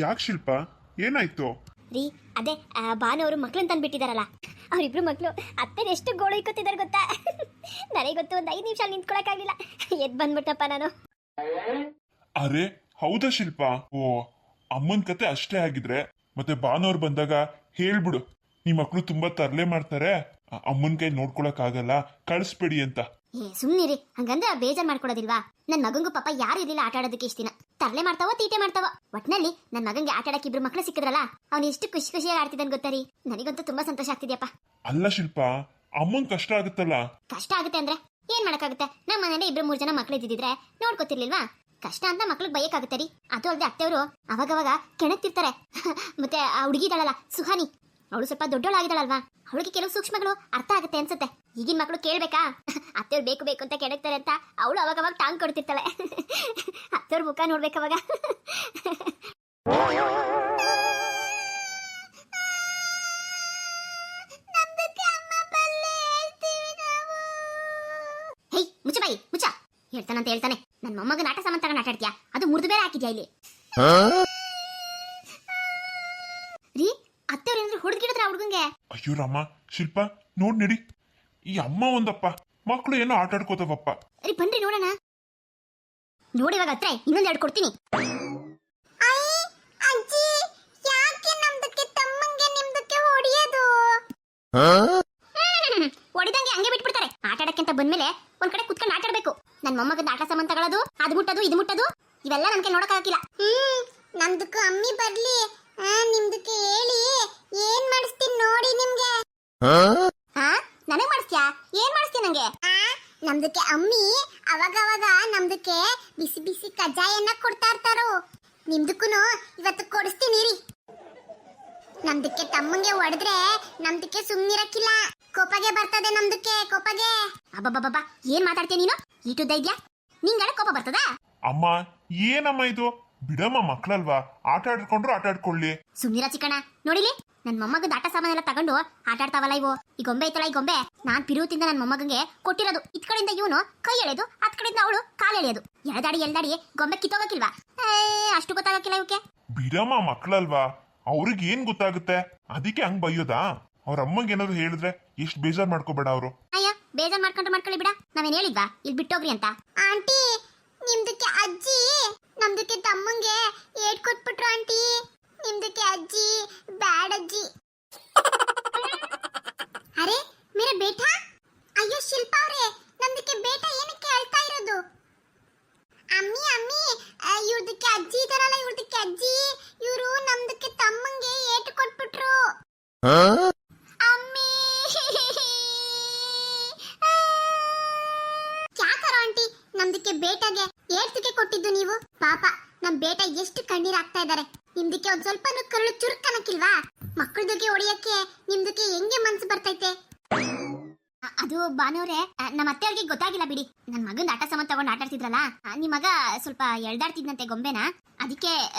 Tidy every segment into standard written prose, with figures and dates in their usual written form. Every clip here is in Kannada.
ಯಾಕೆ ಶಿಲ್ಪ, ಏನಾಯ್ತು? ರೀ ಅದೇ ಭಾನುವರು ಮಕ್ಳನ್ನ ತಂದ್ಬಿಟ್ಟಿದಾರಲ್ಲ, ಅವರಿಬ್ರು ಮಕ್ಳು ಅತ್ತೆ ಎಷ್ಟು ಗೋಳು ಇಕ್ಕೋತಿದಾರೆ ಗೊತ್ತಾ? ನನಗೆ ಗೊತ್ತು, ಒಂದು 5 ನಿಮಿಷ ನಿಂತ್ಕೊಳಕ್ಕಾಗಲಿಲ್ಲ, ಎದ್ದು ಬಂದ್ಬಿಟ್ಟಪ್ಪ ನಾನು. ಅರೆ ಹೌದಾ ಶಿಲ್ಪ? ಓ, ಅಮ್ಮನ ಕತೆ ಅಷ್ಟೇ ಆಗಿದ್ರೆ ಮತ್ತೆ ಭಾನುವ್ರು ಬಂದಾಗ ಹೇಳ್ಬಿಡು, ನಿಮ್ಮ ಮಕ್ಳು ತುಂಬಾ ತರಲೆ ಮಾಡ್ತಾರೆ, ಅಮ್ಮನ ಕೈ ನೋಡ್ಕೊಳಕ್ ಆಗಲ್ಲ, ಕಳಿಸ್ಬೇಡಿ ಅಂತ. ಸುಮ್ನಿರಿ, ಹಂಗಂದ್ರೆ ಬೇಜಾರ್ ಮಾಡ್ಕೊಡೋದಿಲ್ವಾ? ನನ್ ಮಗಂಗೂ ಪಾಪ ಯಾರು ಇರ್ಲಿಲ್ಲ ಆಟ ಆಡೋದಕ್ಕೆ ಇಷ್ಟ ದಿನ. ತರಲೆ ಮಾಡ್ತಾವೋ ತೀಟೆ ಮಾಡ್ತಾವೋ, ಒಟ್ನಲ್ಲಿ ನನ್ ಮಗಂಗೆ ಆಟ ಆಡಕ್ಕೆ 2 ಮಕ್ಳು ಸಿಕ್ಕಿದ್ರಲ್ಲ, ಅವ್ನು ಎಷ್ಟು ಖುಷಿಯಾಗಿ ಆಡ್ತಿದ್ದಾನೆ ಗೊತ್ತಾ ರೀ. ನನಗಂತೂ ತುಂಬಾ ಸಂತೋಷ ಆಗ್ತಿದ್ಯಪ್ಪ. ಅಲ್ಲ ಶಿಲ್ಪ, ಅಮ್ಮನ್ ಕಷ್ಟ ಆಗುತ್ತಲ್ಲ. ಕಷ್ಟ ಆಗುತ್ತೆ ಅಂದ್ರೆ ಏನ್ ಮಾಡಕ್ಕಾಗುತ್ತೆ? ನಮ್ಮ ಮನೇಲಿ 2-3 ಜನ ಮಕ್ಳು ಇದ್ದಿದ್ರೆ ನೋಡ್ಕೊತಿರ್ಲಿಲ್ವಾ? ಕಷ್ಟ ಅಂತ ಮಕ್ಳಿಗೆ ಬೈಯಕ್ಕಾಗುತ್ತೆ ರೀ. ಅದು ಅಲ್ಲದೆ ಅತ್ತೆಯವರು ಅವಾಗವಾಗ ಕೆಣಕ್ತಿರ್ತಾರೆ. ಮತ್ತೆ ಆ ಹುಡುಗಿ ಇದ್ದಾಳಲ್ಲ ಸುಹಾನಿ, ಅವಳು ಸ್ವಲ್ಪ ದೊಡ್ಡವಳಾಗಿದ್ದಾಳಲ್ವಾ, ಅವಳಿಗೆ ಕೆಲವು ಸೂಕ್ಷ್ಮಗಳು ಅರ್ಥ ಆಗುತ್ತೆ ಅನ್ಸುತ್ತೆ. ಈಗಿನ ಮಕ್ಳು ಕೇಳ್ಬೇಕಾ? ಅತ್ತೆಯವ್ರು ಬೇಕು ಬೇಕು ಅಂತ ಕೆಣಕ್ತಾರೆ ಅಂತ ಅವಳು ಅವಾಗವಾಗ ಟಾಂಗ್ ಕೊಡ್ತಿರ್ತಾಳೆ. ಅತ್ತೆಯವ್ರ ಮುಖ ನೋಡ್ಬೇಕವಾಗ. ಹೇಯ್ ಮುಚ್ಚ ಬಾಯಿ ಮುಚ್ಚ, ಹೇಳ್ತಾನಂತ ಹೇಳ್ತಾನೆ. ನನ್ನ ಮೊಮ್ಮಗನ ಆಟ ಸಾಮಾನು ತಗೊಂಡು ಆಟ ಆಡ್ತೀಯಾ? ಅದು ಮುರಿದು ಬೇರೆ ಹಾಕಿದ್ಯಾ ಇಲ್ಲಿ? ರೀ ಅತ್ತೆಯವ್ರು ಏನಾದ್ರು ಹುಡುಗಿಡಿದ್ರ ಹುಡುಗಂಗೆ? ಅಯ್ಯೋ ರಾಮ, ಶಿಲ್ಪ ನೋಡ್ ನಡಿ, ಈ ಅಮ್ಮ ಒಂದಪ್ಪ, ಮಕ್ಳು ಏನೋ ಆಟ ಆಡ್ಕೋತಾವಪ್ಪ. ರೀ ಬನ್ರಿ ನೋಡೋಣ. ನೋಡಿ ಇವಾಗ ಹತ್ರ ಇನ್ನೊಂದು 2 ಕೊಡ್ತೀನಿ. ಅಜ್ಜಿ, ಯಾಕೆ ನಮ್ದಕ್ಕೆ ತಮ್ಮಂಗೆ ನಿಮ್ದಕ್ಕೆ ಹೊಡಿಯೋದು? ಹೊಡಿದಂಗೆ ಹಂಗೆ ಬಿಟ್ಬಿಡ್ತಾರೆ. ಆಟ ಆಡಕ್ಕೆ ಅಂತ ಬಂದ್ಮೇಲೆ ಒಂದ್ ಕಡೆ ಕುತ್ಕೊಂಡು ಆಟ ಆಡ್ಬೇಕು. ನನ್ನ ಮೊಮ್ಮಗನ ಆಟ ಸಾಮಾನು ತಗೊಳ್ಳೋದು, ಅದು ಮುಟ್ಟೋದು ಇದು ಮುಟ್ಟೋದು, ಇವೆಲ್ಲ ನನ್ ಕೈ ನೋಡಕ್ಕಾಗಿಲ್ಲ. ನಮ್ದಕ್ಕೆ ಅಮ್ಮಿ ಬರ್ಲಿ, ನಿಮ್ದಕ್ಕೆ ಹೇಳಿ ಏನ್ ಮಾಡಿಸ್ತೀನಿ ನೋಡಿ ನಿಮ್ಗೆ. ನನಗ್ ಮಾಡಿಸ್ತೀಯಾ? ಏನ್ ಮಾಡಿಸ್ತೀಯ ನಂಗೆ? ನಮ್ದಕ್ಕೆ ಅಮ್ಮಿ ಅವಾಗ ನಮ್ದಕ್ಕೆ ಬಿಸಿ ಬಿಸಿ ಕಜ್ಜಾಯನ್ನ ಕೊಡ್ತಾ ಇರ್ತಾರೋ, ನಿಮ್ದಕ್ಕೂನು ಇವತ್ತು ಕೊಡಿಸ್ತೀನಿ ರೀ. ನಮ್ದಕ್ಕೆ ತಮ್ಮಂಗೆ ಹೊಡೆದ್ರೆ ನಮ್ದಕ್ಕೆ ಸುಮ್ನಿರಕ್ಕಿಲ್ಲ, ಕೋಪಗೆ ಬರ್ತದೆ ನಮ್ದಕ್ಕೆ, ಕೋಪಗೆ. ಅಬ್ಬಬ್ಬಬ್ಬ, ಏನ್ ಮಾತಾಡ್ತೀಯ ನೀನು? ಈಟು ಧೈರ್ಯ ನಿಂಗಡೆ ಕೋಪ ಬರ್ತದ? ಅಮ್ಮ ಏನಮ್ಮ ಇದು, ಬಿಡಮ್ಮ, ಮಕ್ಳಲ್ವಾ, ಆಟ ಆಡ್ಕೊಂಡ್ರು ಆಟ ಆಡ್ಕೊಳ್ಳಿ. ಸುಮ್ನಿರ ಚಿಕ್ಕಣ್ಣ. ನೋಡಿಲಿ, ನನ್ ಮೊಮ್ಮಗದ ಆಟ ಸಾಮಾನೆಲ್ಲ ತಗೊಂಡು ಆಟ ಆಡ್ತಾವಲ್ಲ ಇವು. ಈ ಗೊಂಬೆ ಐತಲ್ಲ, ಈ ಗೊಂಬೆ ನಾನ್ ಪಿರುತಿಂದ ನನ್ ಮೊಮ್ಮಗಂಗೆ ಕೊಟ್ಟಿರೋದು. ಇತ್ ಕಡೆಯಿಂದ ಇವನು ಕೈ ಎಳೆದು, ಹತ್ ಕಡೆಯಿಂದ ಅವಳು ಕಾಲು ಎಳೆಯೋದು. ಎಳ್ದಾಡಿ ಗೊಂಬೆ ಕಿತ್ತೋಗಕ್ಕಿಲ್ವಾ? ಅಷ್ಟು ಗೊತ್ತಾಗಕ್ಕಿಲ್ಲ ಇವಕ್ಕೆ. ಬಿಡಮ್ಮ, ಮಕ್ಳಲ್ವಾ, ಅವ್ರಿಗೆ ಏನ್ ಗೊತ್ತಾಗುತ್ತೆ? ಅದಕ್ಕೆ ಹಂಗ್ ಬೈಯೋದಾ? ಅವ್ರ ಅಮ್ಮಂಗೆ ಏನಾದ್ರು ಹೇಳಿದ್ರೆ ಎಷ್ಟ್ ಬೇಜಾರ್ ಮಾಡ್ಕೋಬೇಡ ಅವರು. ಅಯ್ಯ, ಬೇಜಾರ್ ಮಾಡ್ಕೊಳ್ಳಿ ಬಿಡ. ನಾವೇನ್ ಹೇಳಿದ್ವಾ ಇಲ್ಲಿ ಬಿಟ್ಟೋಗ್ರಿ ಅಂತ? ಆಂಟಿ, ನಿಮ್ದಕ್ಕೆ ಅಜ್ಜಿ ನಮ್ದಕ್ಕೆ ತಮ್ಮಂಗೆ ಏಟ್ ಕೊಟ್ಬಿಟ್ರು ಆಂಟಿ. ನಿಮ್ದಕ್ಕೆ ಅಜ್ಜಿ ಬ್ಯಾಡ್ ಅಜ್ಜಿ. ಅರೆ ಮೇರೆ ಬೇಟಾ, ಅಯ್ಯೋ ಶಿಲ್ಪಾ ಅವ್ರೆ, ನಮ್ದಕ್ಕೆ ಬೇಟಾ ಏನಕ್ಕೆ ಅಳ್ತಾ ಇರೋದು? ಅಮ್ಮಿ ಇವ್ರದಕ್ಕೆ ಅಜ್ಜಿ ಇದಾರಲ್ಲ, ಇವ್ರದಕ್ಕೆ ಅಜ್ಜಿ, ಇವರು ನಮ್ದಕ್ಕೆ ತಮ್ಮಂಗೆ ಏಟು ಕೊಟ್ಬಿಟ್ರು. ಅಮ್ಮಿ ಯಾಕರೋ ಆಂಟಿ, ನಮ್ದಕ್ಕೆ ಬೇಟಾಗೆ ಏಟ್ಗೆ ಕೊಟ್ಟಿದ್ದು ನೀವು? ಪಾಪ ನಮ್ ಬೇಟ ಎಷ್ಟು ಕಣ್ಣೀರ್ ಆಗ್ತಾ ಇದಾರೆ. ನಿಮ್ದಕ್ಕೆ ಒಂದ್ ಸ್ವಲ್ಪನೂ ಕರುಳು ಚುರುಕನಕ್ಕಿಲ್ವಾ? ಮಕ್ಕಳದಕ್ಕೆ ಹೊಡಿಯಕ್ಕೆ ನಿಮ್ದಕ್ಕೆ ಹೆಂಗೆ ಮನ್ಸು ಬರ್ತೈತೆ? ಅದು ಬಾನವ್ರೆ, ನಮ್ಮ ಅತ್ತೆಯವ್ರಿಗೆ ಗೊತ್ತಾಗಿಲ್ಲ ಬಿಡಿ. ನನ್ ಮಗನ್ ಆಟ ಸಾಮಾನು ತಗೊಂಡು ಆಟ ಆಡ್ತಿದ್ರಲ್ಲ, ನಿಮ್ ಮಗ ಸ್ವಲ್ಪ ಎಳ್ದಾಡ್ತಿದ್ನಂತೆ ಗೊಂಬೆನ, ಅದಕ್ಕೆ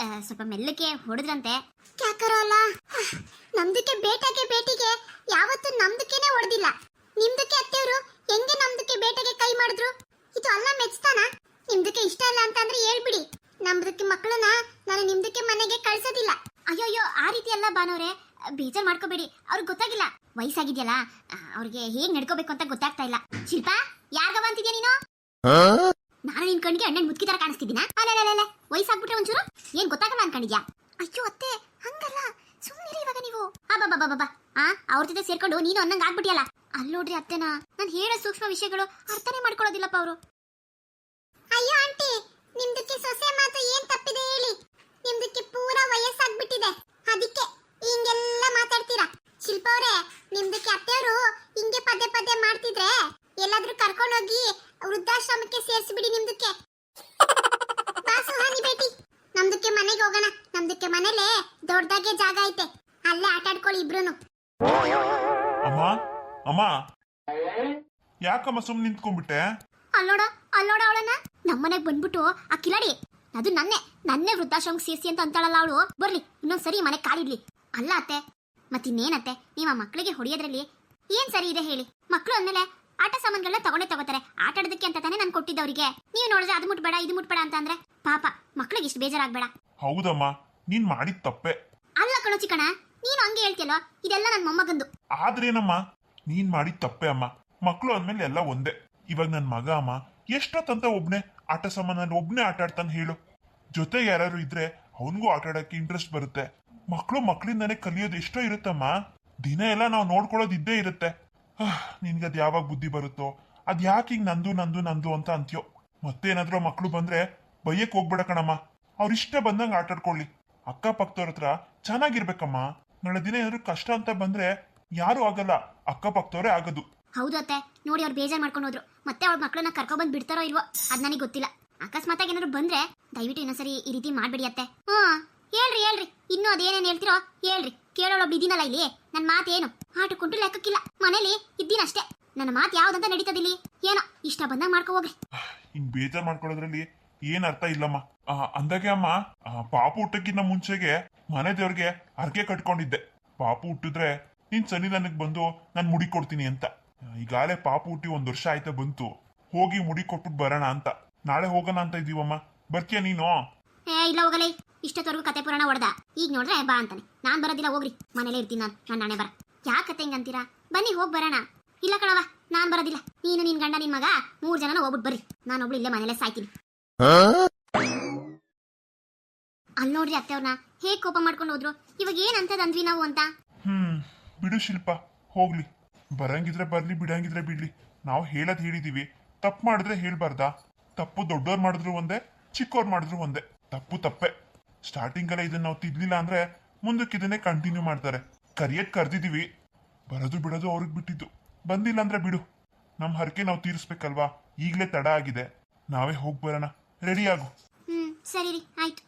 ಸ್ವಲ್ಪ ಮೆಲ್ಲಕ್ಕೆ ಹೊಡೆದ್ರಂತೆ. ಯಾಕರೋ ಅಲ್ಲ, ನಮ್ದಕ್ಕೆ ಬೇಟಿಗೆ ಯಾವತ್ತೂ ನಮ್ದಕ್ಕೇನೆ ಹೊಡೆದಿಲ್ಲ. ನಿಮ್ದಕ್ಕೆ ಅತ್ತೆಯವರು ಹೆಂಗೆ ನಮ್ದಕ್ಕೆ ಬೇಟೆಗೆ ಕೈ ಮಾಡಿದ್ರು? ಇದು ಅಲ್ಲ ಮೆಚ್ತಾನ? ನಿಮ್ದಕ್ಕೆ ಇಷ್ಟ ಇಲ್ಲ ಅಂತಂದ್ರೆ ಹೇಳ್ಬಿಡಿ, ನಮ್ದಕ್ಕೆ ಮಕ್ಕಳನ್ನ ನಾನು ನಿಮ್ದಕ್ಕೆ ಮನೆಗೆ ಕಳ್ಸೋದಿಲ್ಲ. ಅಯ್ಯೋಯ್ಯೋ, ಆ ರೀತಿ ಅಲ್ಲ ಬಾನವ್ರೆ, ಬೇಜಾರ್ ಮಾಡ್ಕೋಬೇಡಿ. ಅವ್ರಿಗೆ ಗೊತ್ತಾಗಿಲ್ಲ, ವಯಸ್ಸಾಗಿದ್ಯಲ್ಲ, ಅವ್ರಿಗೆ ಹೇಗ್ ನಡ್ಕೋಬೇಕು ಅಂತ ಗೊತ್ತಾಗ್ತಾ ಇಲ್ಲ. ಶಿಲ್ಪ, ಯಾರ್ಗವ ಅಂತಿದ್ಯಾ ನೀನು? ನಾನು ನಿನ್ ಕಣ್ಣಿಗೆ ಅಣ್ಣನ್ ಮುದ್ಕಿ ತರ ಕಾಣಿಸ್ತಿದ್ದೀನ? ಅಲ್ಲ, ವಯಸ್ಸಾಗ್ಬಿಟ್ರೆ ಒಂಚೂರು ಏನ್ ಗೊತ್ತಾಗಲ್ಲ ಅನ್ಕೊಂಡಿದ್ಯಾ? ಅಯ್ಯೋ ಅತ್ತೆ, ಹಂಗಲ್ಲ, ಸುಮ್ಮನಿರಿ ಇವಾಗ ನೀವು. ಅಬ್ಬಬ್ಬಬ್ಬಬ್ಬ, ಅವ್ರ ಜೊತೆ ಸೇರ್ಕೊಂಡು ನೀನು ಅನ್ನಂಗ್ ಆಗ್ಬಿಟ್ಟಿಯಲ್ಲ. ಅಲ್ಲಿ ನೋಡ್ರಿ ಅತ್ತೆನಾ, ನಾನು ಹೇಳೋ ಸೂಕ್ಷ್ಮ ವಿಷಯಗಳು ಅರ್ಥನೇ ಮಾಡ್ಕೊಳ್ಳೋದಿಲ್ಲಪ್ಪ ಅವರು. ಅಯ್ಯೋ ಆಂಟಿ, ನಿಮ್ದಕ್ಕೆ ಸೊಸೆ ಮಾತು ಏನ್ ತಪ್ಪಿದೆ ಹೇಳಿ? ನಿಮ್ದಕ್ಕೆ ಪೂರಾ ವಯಸ್ಸಾಗ್ಬಿಟ್ಟಿದೆ, ಅದಕ್ಕೆ ಹಿಂಗೆಲ್ಲ ಮಾತಾಡ್ತೀರಾ. ಶಿಲ್ಪ ಅವರೇ, ನಿಮ್ದಕ್ಕೆ ಅತ್ತೆಯವರು ಹಿಂಗೆ ಪದೇ ಮಾಡ್ತಿದ್ರೆ ಎಲ್ಲಾದ್ರೂ ಕರ್ಕೊಂಡೋಗಿ ವೃದ್ಧಾಶ್ರಮಕ್ಕೆ ಸೇರಿಸ್ಬಿಡಿ ನಿಮ್ದಕ್ಕೆ. ಬಾ ಸುಹಾನಿ ಬೇಟಿ, ನಮ್ದಕ್ಕೆ ಮನೆಗೆ ಹೋಗೋಣ. ನಮ್ದಕ್ಕೆ ಮನೇಲೆ ದೊಡ್ಡದಾಗೆ ಜಾಗ ಐತೆ, ಅಲ್ಲೇ ಆಟ ಆಡ್ಕೊಳ್ಳಿ ಇಬ್ರುನು. ಅಮ್ಮ, ಯಾಕಮ್ಮ ಸುಮ್ಮನೆ ನಿಂತ್ಕೊಂಡ್ಬಿಟ್ಟೆ? ಅಲ್ಲೋಡ ಅವಳನ್ನ ನಮ್ಮನೆಗೆ ಬಂದ್ಬಿಟ್ಟು ಆ ಕಿಲಾಡಿ, ಅದು ನನ್ನೇ ವೃದ್ಧಾಶ್ರಮಕ್ಕೆ ಸೇರಿಸಿ ಅಂತ ಅಂತಾಳಲ್ಲ ಅವಳು. ಬರ್ಲಿ, ಇನ್ನೊಂದ್ಸರಿ ಮನೆ ಕಾಲಿಡ್ಲಿ. ಅಲ್ಲ ಅತ್ತೆ, ಮತ್ತಿನ್ನೇನತ್ತೆ, ನೀವು ಆ ಮಕ್ಕಳಿಗೆ ಹೊಡೆಯೋದ್ರಲ್ಲಿ ಏನ್ ಸರಿ ಇದೆ ಹೇಳಿ? ಮಕ್ಕಳು ಅಂದ್ಮೇಲೆ ಆಟ ಸಾಮಾನುಗಳನ್ನ ತಗೋತಾರೆ. ಆಟ ಆಡೋದಕ್ಕೆ ಅಂತ ತಾನೇ ನಾನು ಕೊಟ್ಟಿದ್ದವರಿಗೆ ನೀವು ನೋಡಿದ್ರೆ ಅದು ಮುಟ್ಬೇಡ ಇದು ಮುಟ್ಬೇಡ ಅಂತ ಅಂದ್ರೆ ಪಾಪ ಮಕ್ಳಿಗೆ ಇಷ್ಟು ಬೇಜಾರಾಗ್ಬೇಡ. ಹೌದಮ್ಮ, ನೀನ್ ಮಾಡಿದ ತಪ್ಪೆ. ಅಲ್ಲ ಕಣೋ ಚಿಕ್ಕಣ, ನೀನು ಹಂಗೆ ಹೇಳ್ತಿಯಲ್ಲ, ಇದೆಲ್ಲ ನನ್ನ ಮೊಮ್ಮಗಂದು. ಆದ್ರೇನಮ್ಮ, ನೀನ್ ಮಾಡಿದ ತಪ್ಪೆ ಅಮ್ಮ. ಮಕ್ಳು ಅಂದ್ಮೇಲೆ ಎಲ್ಲ ಒಂದೇ. ಇವಾಗ ನನ್ ಮಗ ಅಮ್ಮ, ಎಷ್ಟೊತ್ತಂತ ಒಬ್ನೇ ಆಟ ಸಾಮಾನಲ್ಲಿ ಒಬ್ನೇ ಆಟ ಆಡ್ತಾನೆ ಹೇಳು. ಜೊತೆಗೆ ಯಾರು ಇದ್ರೆ ಅವನಿಗೂ ಆಟ ಆಡಕ್ಕೆ ಇಂಟ್ರೆಸ್ಟ್ ಬರುತ್ತೆ. ಮಕ್ಳಿಂದಾನೆ ಕಲಿಯೋದು ಎಷ್ಟೋ ಇರುತ್ತಮ್ಮ. ದಿನ ಎಲ್ಲ ನಾವು ನೋಡ್ಕೊಳ್ಳೋದು ಇದ್ದೇ ಇರುತ್ತೆ. ನಿನ್ಗದ್ ಯಾವಾಗ ಬುದ್ಧಿ ಬರುತ್ತೋ ಅದ್ ಯಾಕೆ ಹಿಂಗ್ ನಂದು ನಂದು ನಂದು ಅಂತ ಅಂತ್ಯೋ. ಮತ್ತೇನಾದ್ರೂ ಮಕ್ಳು ಬಂದ್ರೆ ಬೈಯಕ್ ಹೋಗ್ಬೇಡ ಕಣಮ್ಮ. ಅವ್ರಿಷ್ಟ ಬಂದಂಗ ಆಟ ಆಡ್ಕೊಳ್ಳಿ. ಅಕ್ಕಪಕ್ಕದವ್ರ ಹತ್ರ ಚೆನ್ನಾಗಿರ್ಬೇಕಮ್ಮ. ನಾಳೆ ದಿನ ಏನಾದ್ರು ಕಷ್ಟ ಅಂತ ಬಂದ್ರೆ ಯಾರು ಆಗಲ್ಲ, ಅಕ್ಕಪಕ್ಕದವ್ರೆ ಆಗೋದು. ಹೌದು ಅತ್ತೆ, ನೋಡಿ ಅವ್ರು ಬೇಜಾರ್ ಮಾಡ್ಕೊಂಡು ಹೋದ್ರು. ಮತ್ತೆ ಅವ್ರ ಮಕ್ಕಳನ್ನ ಕರ್ಕೊಂಡ್ಬಂದ್ ಬಿಡ್ತಾರೋ ಇಲ್ವೋ ಅದ್ ನನಗೆ ಗೊತ್ತಿಲ್ಲ. ಅಕಸ್ಮಾತ್ ಏನಾದ್ರು ಬಂದ್ರೆ ದಯವಿಟ್ಟು ಇನ್ನೊಂದ್ಸರಿ ಈ ರೀತಿ ಮಾಡ್ಬೇಡಿ ಅತ್ತೆ. ಹೇಳ್ರಿ ಇನ್ನೂ ಅದೇನೇನ್ ಹೇಳ್ತಿರೋ ಹೇಳ್ರಿ. ಕೇಳೋಳೊಬ್ಳು ಇದೀನಲ್ಲ ಇಲ್ಲಿ, ನನ್ ಮಾತೇನು ಆಟಕ್ಕುಂಟು ಲೆಕ್ಕಕ್ಕಿಲ್ಲ. ಮನೇಲಿ ಇದ್ದೀನಷ್ಟೇ, ನನ್ನ ಮಾತು ಯಾವ್ದಂತ ನಡೀತದಿಲ್ಲಿ. ಏನೋ ಇಷ್ಟ ಬಂದಂಗ ಮಾಡ್ಕೊ ಹೋಗ್ರಿ. ಹಿಂಗ್ ಬೇಜಾರ್ ಮಾಡ್ಕೊಳ್ಳೋದ್ರಲ್ಲಿ ಏನ್ ಅರ್ಥ ಇಲ್ಲಮ್ಮ. ಅಂದಾಗೆ ಅಮ್ಮ, ಪಾಪು ಹುಟ್ಟಕ್ಕಿಂತ ಮುಂಚೆಗೆ ಮನೆ ದೇವ್ರಿಗೆ ಅರ್ಕೆ ಕಟ್ಕೊಂಡಿದ್ದೆ. ಪಾಪು ಹುಟ್ಟಿದ್ರೆ ನೀನ್ ಸನ್ನಿಧಾನಕ್ಕೆ ಬಂದು ನಾನ್ ಮುಡಿ ಕೊಡ್ತೀನಿ ಅಂತ. ಈಗಾಗಲೇ ಪಾಪು ಹುಟ್ಟಿ 1 ವರ್ಷ ಆಯ್ತಾ ಬಂತು. ಹೋಗಿ ಮುಡಿ ಕೊಟ್ಬಿಟ್ಟು ಬರೋಣ ಅಂತ. ನಾಳೆ ಹೋಗೋಣ ಅಂತ ಇದೀವಮ್ಮ. ಬರ್ತೀಯ ನೀನು? ಇಲ್ಲ ಹೋಗಲೇ, ಇಷ್ಟೊತ್ತವರೆಗೂ ಕತೆ ಪುರಾಣ ಹೊಡೆದ. ಈಗ ನೋಡ್ರೆ ಬಾ ಅಂತಾನೆ. ನಾನ್ ಬರೋದಿಲ್ಲ, ಹೋಗ್ರಿ. ಮನೇಲೇ ಇರ್ತೀನಿ ನಾನು. ನನ್ನ ನಾಣೆ ಬರ. ಯಾಕತ್ತೆ ಹಿಂಗಂತೀರಾ? ಬನ್ನಿ ಹೋಗ್ ಬರೋಣ. ಇಲ್ಲ ಕಣವ, ನಾನ್ ಬರೋದಿಲ್ಲ. ನೀನು ನಿನ್ ಗಂಡ ನಿನ್ ಮಗ 3 ಜನನ ಹೋಗ್ಬಿಟ್ಟು ಬರ್ರಿ. ನಾನೊಬ್ಳು ಇಲ್ಲೇ ಮನೇಲೆ ಸಾಯ್ತೀನಿ. ಅಲ್ಲಿ ನೋಡ್ರಿ ಅತ್ತೆ ಅವ್ರನ್ನ ಹೇಗ್ ಕೋಪ ಮಾಡ್ಕೊಂಡು ಹೋದ್ರು. ಇವಾಗ ಏನ್ ಅಂತದ್ ಅಂದ್ವಿ ನಾವು ಅಂತ. ಬಿಡು ಶಿಲ್ಪ, ಹೋಗ್ಲಿ. ಬರಂಗಿದ್ರೆ ಬರ್ಲಿ, ಬಿಡಂಗಿದ್ರೆ ಬಿಡ್ಲಿ. ನಾವು ಹೇಳದ್ ಹೇಳಿದೀವಿ. ತಪ್ಪು ಮಾಡಿದ್ರೆ ಹೇಳ್ಬಾರ್ದಾ? ತಪ್ಪು ದೊಡ್ಡೋರ್ ಮಾಡಿದ್ರು ಒಂದೇ, ಚಿಕ್ಕವ್ರು ಮಾಡಿದ್ರು ಒಂದೇ. ತಪ್ಪು ತಪ್ಪೆ. ಸ್ಟಾರ್ಟಿಂಗ್ ಅಲ್ಲ ಇದನ್ನ ನಾವು ತಿದ್ಲಿಲ್ಲ ಅಂದ್ರೆ ಮುಂದಕ್ಕೆ ಇದನ್ನೇ ಕಂಟಿನ್ಯೂ ಮಾಡ್ತಾರೆ. ಕರ್ದಿದೀವಿ, ಬರೋದು ಬಿಡೋದು ಅವ್ರಿಗೆ ಬಿಟ್ಟಿದ್ದು. ಬಂದಿಲ್ಲ ಅಂದ್ರೆ ಬಿಡು, ನಮ್ ಹರಕೆ ನಾವು ತೀರಿಸ್ಬೇಕಲ್ವಾ? ಈಗ್ಲೇ ತಡ ಆಗಿದೆ. ನಾವೇ ಹೋಗ್ ಬರೋಣ. ರೆಡಿ ಆಗು. ಸರಿ ರೀ, ಆಯ್ತು.